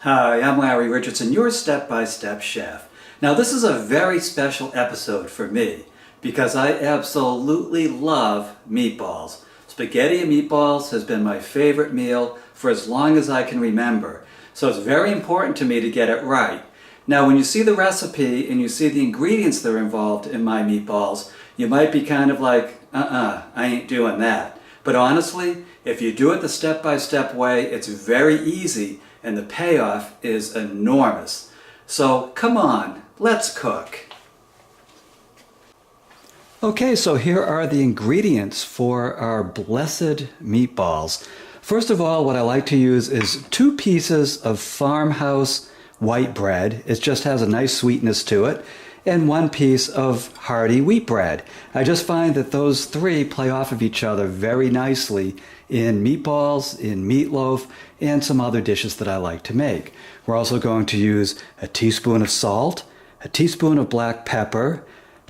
Hi, I'm Larry Richardson, your step-by-step chef. Now this is a very special episode for me because I absolutely love meatballs. Spaghetti and meatballs has been my favorite meal for as long as I can remember. So it's very important to me to get it right. Now when you see the recipe and you see the ingredients that are involved in my meatballs, you might be kind of like, I ain't doing that. But honestly, if you do it the step-by-step way, it's very easy and the payoff is enormous. So come on, let's cook. Okay, so here are the ingredients for our blessed meatballs. First of all, what I like to use is 2 pieces of farmhouse white bread. It just has a nice sweetness to it. And 1 piece of hearty wheat bread. I just find that those 3 play off of each other very nicely in meatballs, in meatloaf, and some other dishes that I like to make. We're also going to use a teaspoon of salt, a teaspoon of black pepper,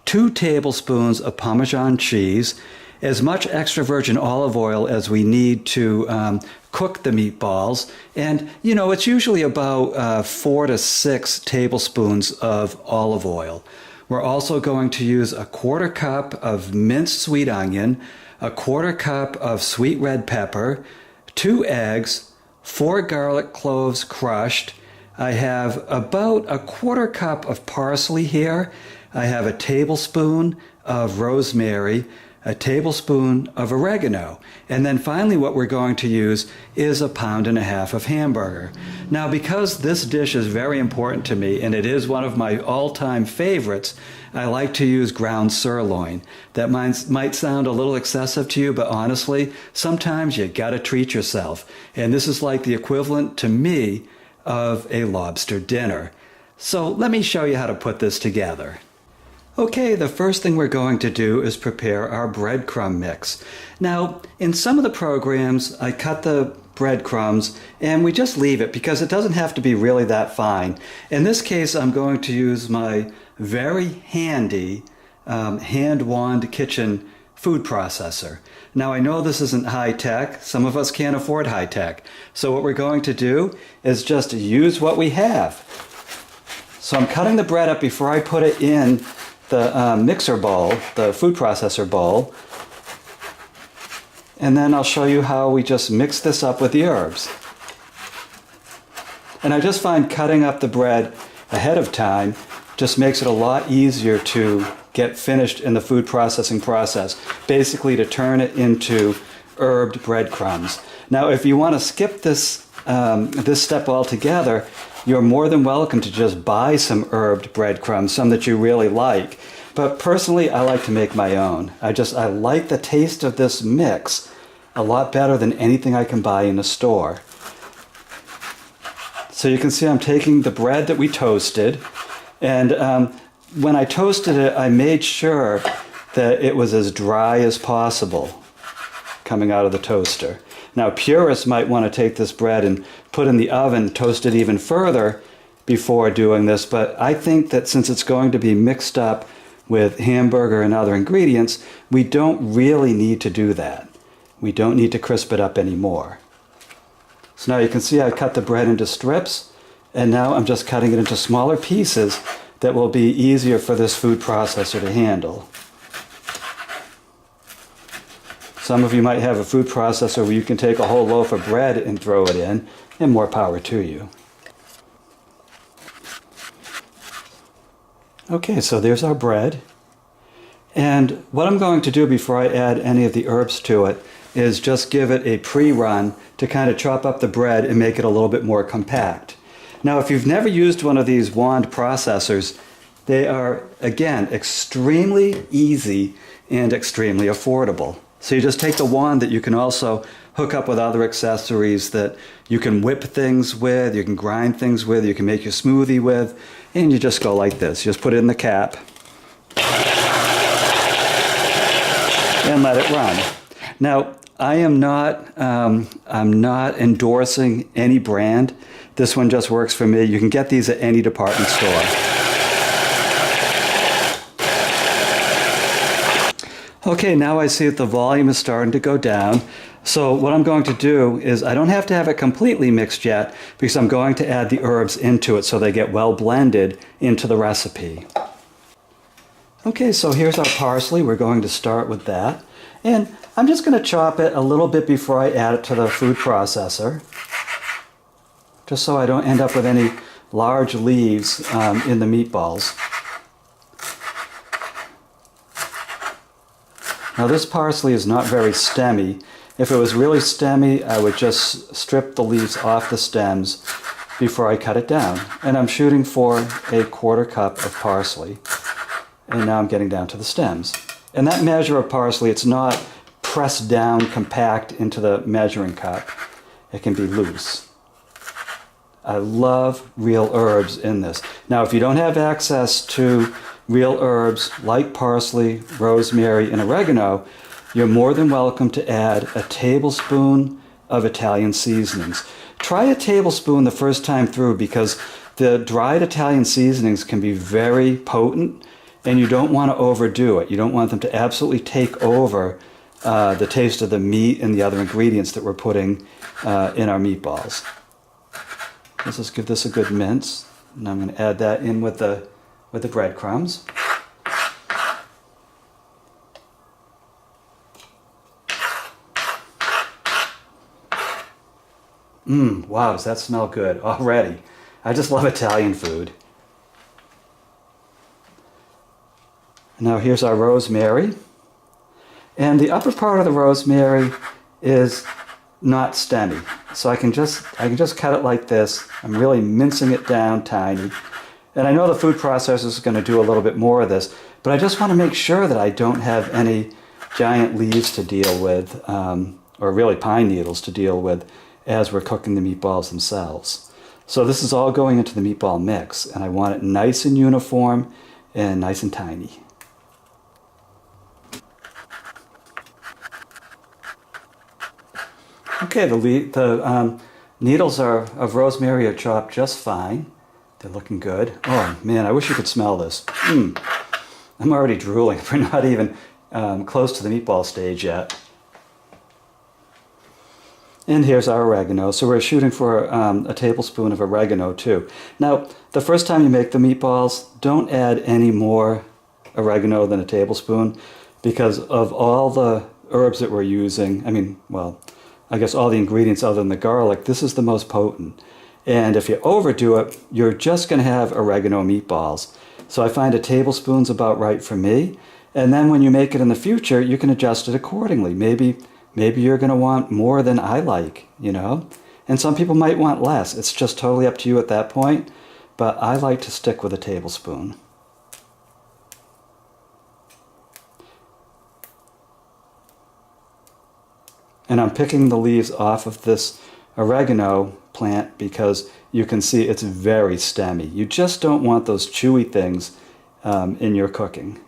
2 tablespoons of Parmesan cheese, as much extra virgin olive oil as we need to cook the meatballs. And, you know, it's usually about 4 to 6 tablespoons of olive oil. We're also going to use a 1/4 cup of minced sweet onion, a 1/4 cup of sweet red pepper, 2 eggs, 4 garlic cloves crushed. I have about a 1/4 cup of parsley here. I have a tablespoon of rosemary, a tablespoon of oregano. And then finally what we're going to use is 1.5 pounds of hamburger. Now because this dish is very important to me and it is one of my all-time favorites, I like to use ground sirloin. That might sound a little excessive to you, but honestly, sometimes you gotta treat yourself. And this is like the equivalent to me of a lobster dinner. So let me show you how to put this together. Okay, the first thing we're going to do is prepare our breadcrumb mix. Now, in some of the programs, I cut the breadcrumbs and we just leave it because it doesn't have to be really that fine. In this case, I'm going to use my very handy hand wand kitchen food processor. Now, I know this isn't high-tech. Some of us can't afford high-tech. So what we're going to do is just use what we have. So I'm cutting the bread up before I put it in the mixer bowl, the food processor bowl, and then I'll show you how we just mix this up with the herbs. And I just find cutting up the bread ahead of time just makes it a lot easier to get finished in the food processing process, basically to turn it into herbed breadcrumbs. Now if you want to skip this step altogether, you're more than welcome to just buy some herbed breadcrumbs, some that you really like. But personally, I like to make my own. I like the taste of this mix a lot better than anything I can buy in a store. So you can see I'm taking the bread that we toasted, and when I toasted it, I made sure that it was as dry as possible coming out of the toaster. Now, purists might want to take this bread and put in the oven, toast it even further before doing this, but I think that since it's going to be mixed up with hamburger and other ingredients, we don't really need to do that. We don't need to crisp it up anymore. So now you can see I cut the bread into strips, and now I'm just cutting it into smaller pieces that will be easier for this food processor to handle. Some of you might have a food processor where you can take a whole loaf of bread and throw it in, and more power to you. Okay, so there's our bread. And what I'm going to do before I add any of the herbs to it is just give it a pre-run to kind of chop up the bread and make it a little bit more compact. Now, if you've never used one of these wand processors, they are, again, extremely easy and extremely affordable. So you just take the wand that you can also hook up with other accessories that you can whip things with, you can grind things with, you can make your smoothie with, and you just go like this. You just put it in the cap and let it run. Now, I'm not endorsing any brand. This one just works for me. You can get these at any department store. Okay, now I see that the volume is starting to go down. So what I'm going to do is I don't have to have it completely mixed yet because I'm going to add the herbs into it so they get well blended into the recipe. Okay, so here's our parsley. We're going to start with that. And I'm just going to chop it a little bit before I add it to the food processor, just so I don't end up with any large leaves in the meatballs. Now this parsley is not very stemmy. If it was really stemmy, I would just strip the leaves off the stems before I cut it down. And I'm shooting for a 1/4 cup of parsley. And now I'm getting down to the stems. And that measure of parsley, it's not pressed down compact into the measuring cup. It can be loose. I love real herbs in this. Now, if you don't have access to real herbs like parsley, rosemary, and oregano, you're more than welcome to add a tablespoon of Italian seasonings. Try a tablespoon the first time through because the dried Italian seasonings can be very potent and you don't want to overdo it. You don't want them to absolutely take over the taste of the meat and the other ingredients that we're putting in our meatballs. Let's just give this a good mince. And I'm going to add that in with the breadcrumbs. Wow, does that smell good already? I just love Italian food. Now here's our rosemary. And the upper part of the rosemary is not stemmy. So I can just cut it like this. I'm really mincing it down tiny. And I know the food processor is going to do a little bit more of this, but I just want to make sure that I don't have any giant leaves to deal with, or really pine needles to deal with as we're cooking the meatballs themselves. So this is all going into the meatball mix, and I want it nice and uniform and nice and tiny. Okay, the needles of rosemary are chopped just fine. They're looking good. Oh man, I wish you could smell this. I'm already drooling. We're not even close to the meatball stage yet. And here's our oregano. So we're shooting for a tablespoon of oregano too. Now, the first time you make the meatballs, don't add any more oregano than a tablespoon because of all the herbs that we're using. I guess all the ingredients other than the garlic, this is the most potent. And if you overdo it, you're just going to have oregano meatballs. So I find a tablespoon's about right for me. And then when you make it in the future, you can adjust it accordingly. Maybe you're going to want more than I like, you know? And some people might want less. It's just totally up to you at that point. But I like to stick with a tablespoon. And I'm picking the leaves off of this oregano plant because you can see it's very stemmy. You just don't want those chewy things in your cooking.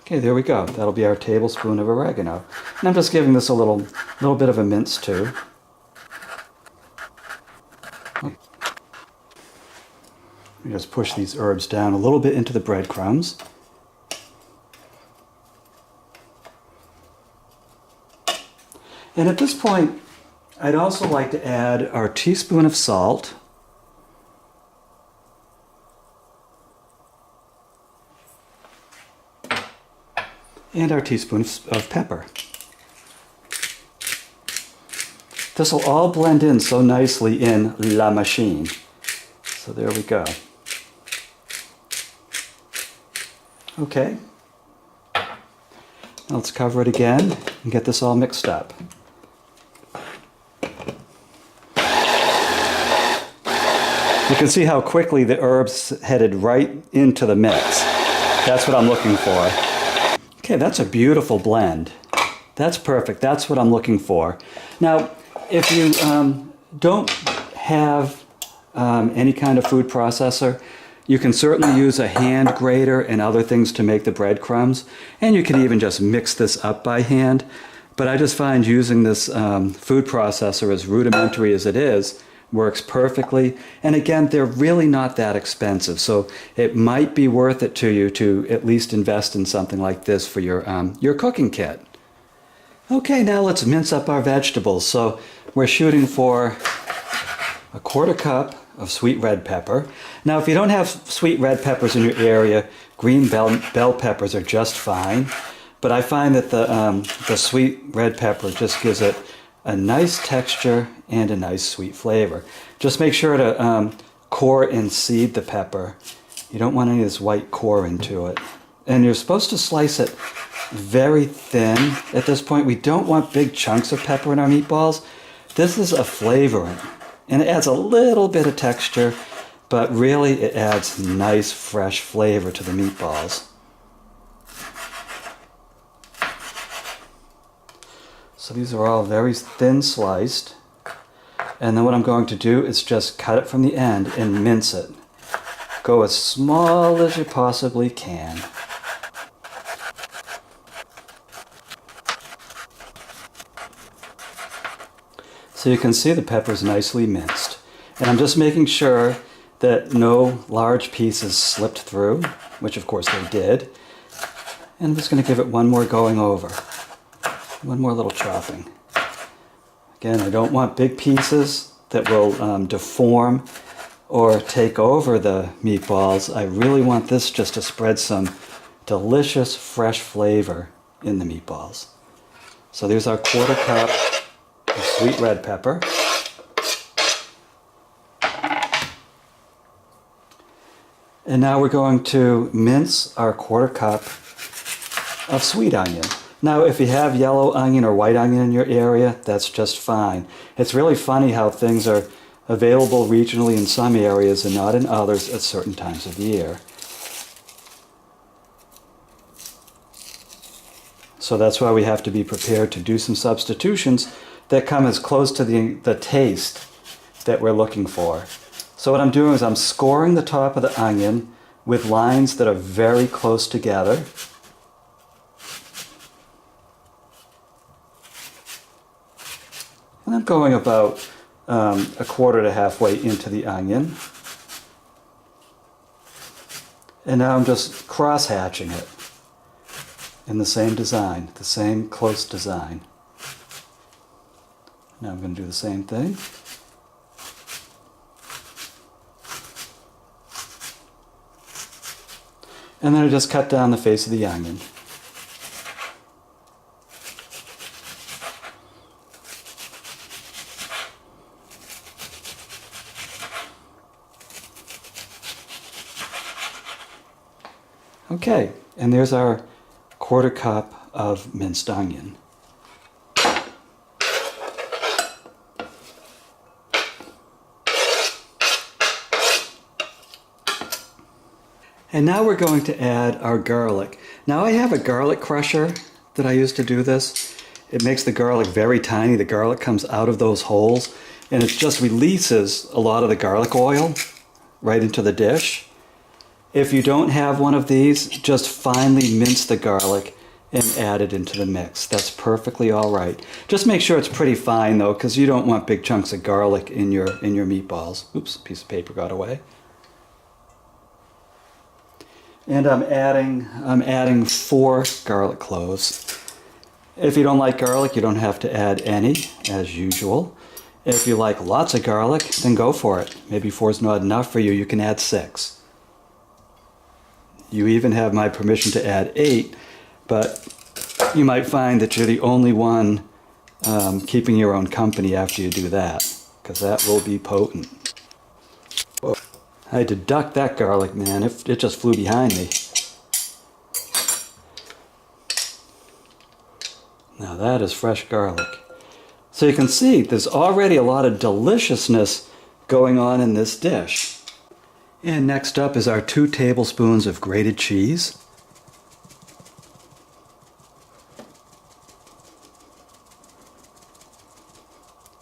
Okay, there we go. That'll be our tablespoon of oregano. And I'm just giving this a little bit of a mince too. We just push these herbs down a little bit into the breadcrumbs. And at this point, I'd also like to add our teaspoon of salt. And our teaspoon of pepper. This will all blend in so nicely in la machine. So there we go. Okay. Now let's cover it again and get this all mixed up. You can see how quickly the herbs headed right into the mix. That's what I'm looking for. Okay, that's a beautiful blend. That's perfect. That's what I'm looking for. Now, if you don't have any kind of food processor, you can certainly use a hand grater and other things to make the breadcrumbs. And you can even just mix this up by hand. But I just find using this food processor, as rudimentary as it is, works perfectly. And again, they're really not that expensive, so it might be worth it to you to at least invest in something like this for your cooking kit. Okay, now let's mince up our vegetables. So we're shooting for a quarter cup of sweet red pepper. Now, if you don't have sweet red peppers in your area, green bell peppers are just fine. But I find that the sweet red pepper just gives it a nice texture and a nice sweet flavor. Just make sure to core and seed the pepper. You don't want any of this white core into it. And you're supposed to slice it very thin at this point. We don't want big chunks of pepper in our meatballs. This is a flavorant, and it adds a little bit of texture, but really it adds nice fresh flavor to the meatballs. So these are all very thin sliced. And then what I'm going to do is just cut it from the end and mince it. Go as small as you possibly can. So you can see the pepper's nicely minced. And I'm just making sure that no large pieces slipped through, which of course they did. And I'm just going to give it one more going over. One more little chopping. Again, I don't want big pieces that will deform or take over the meatballs. I really want this just to spread some delicious fresh flavor in the meatballs. So there's our quarter cup of sweet red pepper. And now we're going to mince our quarter cup of sweet onion. Now, if you have yellow onion or white onion in your area, that's just fine. It's really funny how things are available regionally in some areas and not in others at certain times of year. So that's why we have to be prepared to do some substitutions that come as close to the taste that we're looking for. So what I'm doing is I'm scoring the top of the onion with lines that are very close together. And I'm going about a quarter to halfway into the onion. And now I'm just cross-hatching it in the same design, the same close design. Now I'm going to do the same thing. And then I just cut down the face of the onion. Okay, and there's our quarter cup of minced onion. And now we're going to add our garlic. Now I have a garlic crusher that I use to do this. It makes the garlic very tiny. The garlic comes out of those holes, and it just releases a lot of the garlic oil right into the dish. If you don't have one of these, just finely mince the garlic and add it into the mix. That's perfectly all right. Just make sure it's pretty fine though, because you don't want big chunks of garlic in your meatballs. Oops, a piece of paper got away. And I'm adding 4 garlic cloves. If you don't like garlic, you don't have to add any, as usual. If you like lots of garlic, then go for it. Maybe 4 is not enough for you, you can add 6. You even have my permission to add 8, but you might find that you're the only one keeping your own company after you do that, because that will be potent. Whoa. I had to duck that garlic, man. It just flew behind me. Now that is fresh garlic. So you can see there's already a lot of deliciousness going on in this dish. And next up is our 2 tablespoons of grated cheese.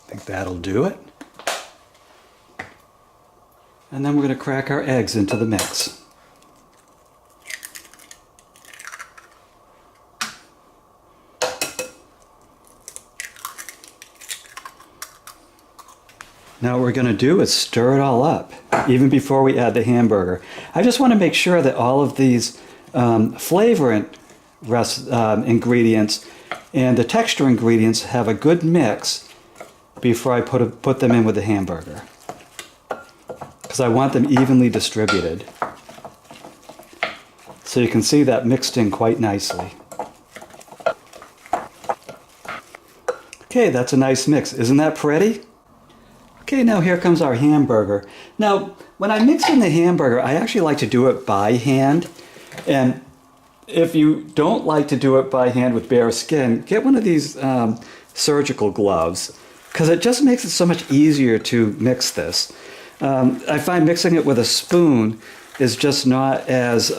I think that'll do it. And then we're going to crack our eggs into the mix. Now what we're going to do is stir it all up, even before we add the hamburger. I just want to make sure that all of these flavorant ingredients and the texture ingredients have a good mix before I put them in with the hamburger, because I want them evenly distributed. So you can see that mixed in quite nicely. Okay, that's a nice mix. Isn't that pretty? Okay, now here comes our hamburger. Now, when I mix in the hamburger, I actually like to do it by hand. And if you don't like to do it by hand with bare skin, get one of these surgical gloves, because it just makes it so much easier to mix this. I find mixing it with a spoon is just not as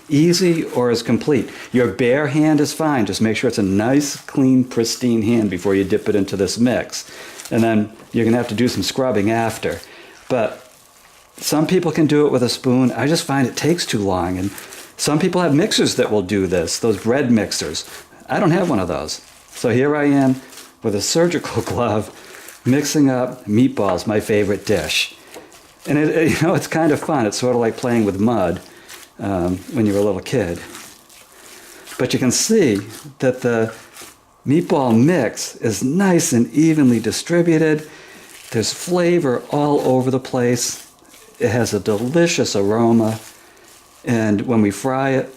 easy or as complete. Your bare hand is fine. Just make sure it's a nice, clean, pristine hand before you dip it into this mix. And then you're going to have to do some scrubbing after. But some people can do it with a spoon. I just find it takes too long. And some people have mixers that will do this, those bread mixers. I don't have one of those. So here I am with a surgical glove mixing up meatballs, my favorite dish. And it's kind of fun. It's sort of like playing with mud when you were a little kid. But you can see that the meatball mix is nice and evenly distributed. There's flavor all over the place. It has a delicious aroma. And when we fry it,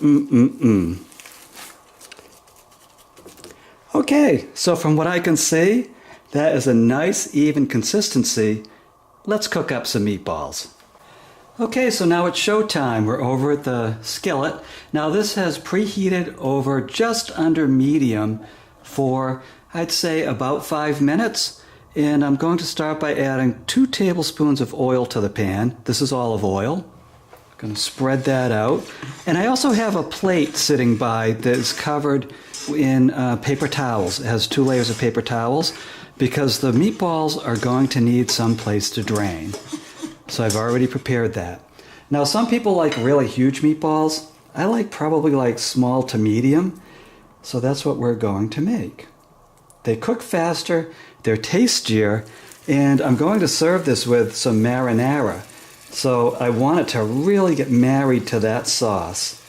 Okay, so from what I can see, that is a nice, even consistency. Let's cook up some meatballs. Okay, so now it's showtime. We're over at the skillet. Now this has preheated over just under medium for, I'd say, about 5 minutes. And I'm going to start by adding 2 tablespoons of oil to the pan. This is olive oil. I'm going to spread that out. And I also have a plate sitting by that is covered in paper towels. It has 2 layers of paper towels, because the meatballs are going to need some place to drain. So I've already prepared that. Now some people like really huge meatballs. I like probably like small to medium. So that's what we're going to make. They cook faster, they're tastier, and I'm going to serve this with some marinara. So I want it to really get married to that sauce.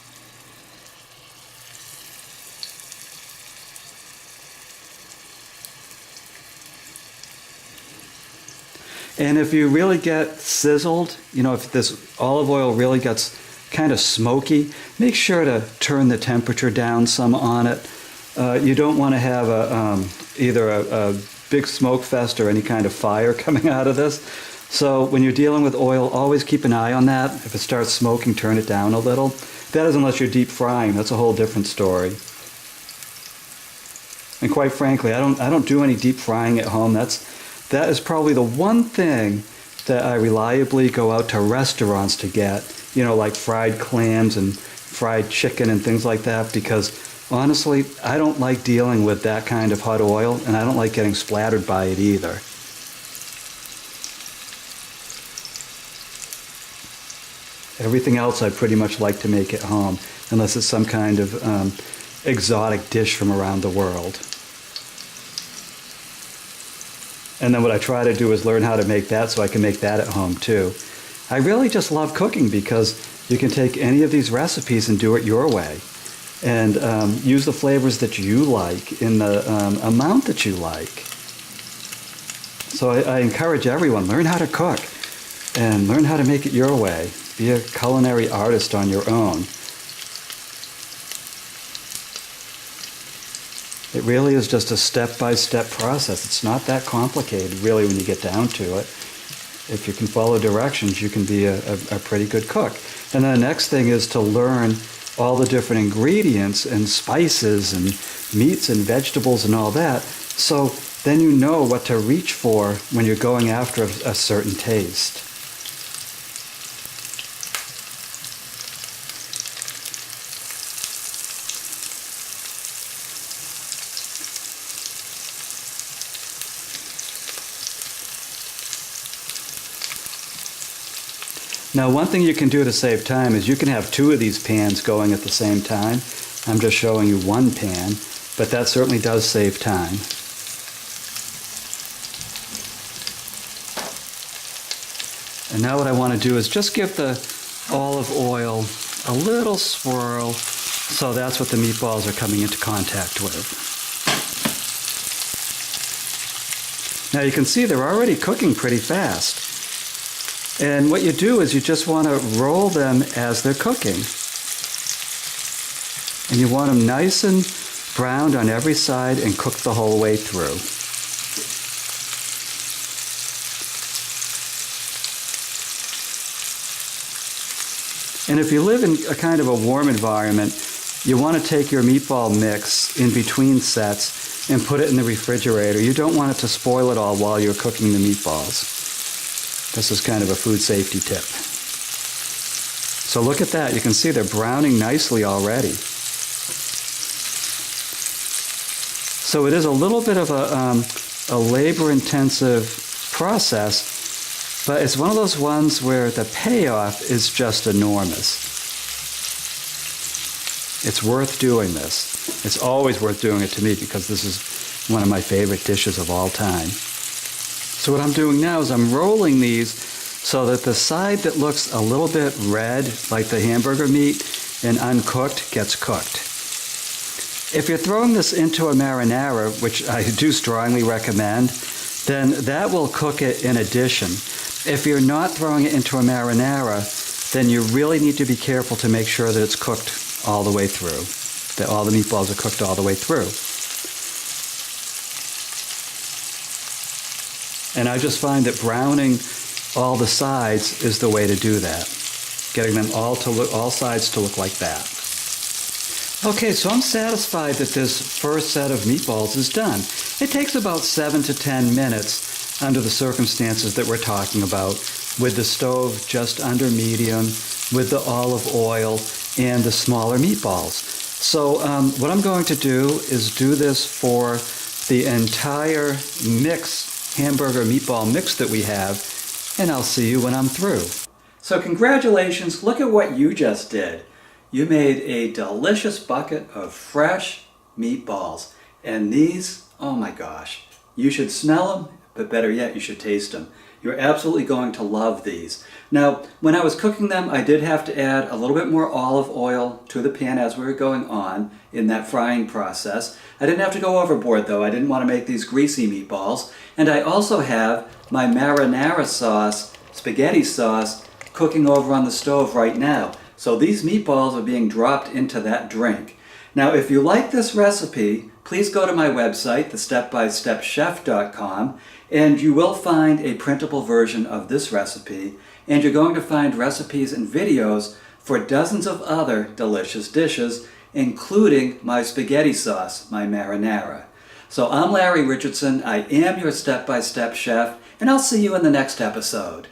And if you really get sizzled, if this olive oil really gets kind of smoky, make sure to turn the temperature down some on it. You don't want to have either a big smoke fest or any kind of fire coming out of this. So when you're dealing with oil, always keep an eye on that. If it starts smoking, turn it down a little. That is unless you're deep frying. That's a whole different story. And quite frankly, I don't do any deep frying at home. That is probably the one thing that I reliably go out to restaurants to get, like fried clams and fried chicken and things like that, because honestly, I don't like dealing with that kind of hot oil, and I don't like getting splattered by it either. Everything else I pretty much like to make at home, unless it's some kind of exotic dish from around the world. And then what I try to do is learn how to make that so I can make that at home too. I really just love cooking because you can take any of these recipes and do it your way. And use the flavors that you like in the amount that you like. So I encourage everyone, learn how to cook and learn how to make it your way. Be a culinary artist on your own. It really is just a step-by-step process. It's not that complicated, really, when you get down to it. If you can follow directions, you can be a pretty good cook. And then the next thing is to learn all the different ingredients and spices and meats and vegetables and all that. So then you know what to reach for when you're going after a certain taste. Now, one thing you can do to save time is you can have 2 of these pans going at the same time. I'm just showing you 1 pan, but that certainly does save time. And now what I want to do is just give the olive oil a little swirl, so that's what the meatballs are coming into contact with. Now you can see they're already cooking pretty fast. And what you do is you just want to roll them as they're cooking. And you want them nice and browned on every side and cooked the whole way through. And if you live in a kind of a warm environment, you want to take your meatball mix in between sets and put it in the refrigerator. You don't want it to spoil it all while you're cooking the meatballs. This is kind of a food safety tip. So look at that. You can see they're browning nicely already. So it is a little bit of a labor-intensive process, but it's one of those ones where the payoff is just enormous. It's worth doing this. It's always worth doing it to me because this is one of my favorite dishes of all time. So what I'm doing now is I'm rolling these so that the side that looks a little bit red, like the hamburger meat, and uncooked, gets cooked. If you're throwing this into a marinara, which I do strongly recommend, then that will cook it in addition. If you're not throwing it into a marinara, then you really need to be careful to make sure that it's cooked all the way through, that all the meatballs are cooked all the way through. And I just find that browning all the sides is the way to do that, getting them all sides to look like that. Okay, so I'm satisfied that this first set of meatballs is done. It takes about 7 to 10 minutes under the circumstances that we're talking about, with the stove just under medium, with the olive oil, and the smaller meatballs. So what I'm going to do is do this for the entire mix, hamburger meatball mix that we have, and I'll see you when I'm through. So congratulations, look at what you just did. You made a delicious bucket of fresh meatballs. And these, oh my gosh, you should smell them, but better yet, you should taste them. You're absolutely going to love these. Now, when I was cooking them, I did have to add a little bit more olive oil to the pan as we were going on in that frying process. I didn't have to go overboard though. I didn't want to make these greasy meatballs. And I also have my marinara sauce, spaghetti sauce, cooking over on the stove right now. So these meatballs are being dropped into that drink. Now, if you like this recipe, please go to my website, thestepbystepchef.com, and you will find a printable version of this recipe, and you're going to find recipes and videos for dozens of other delicious dishes, including my spaghetti sauce, my marinara. So I'm Larry Richardson, I am your step-by-step chef, and I'll see you in the next episode.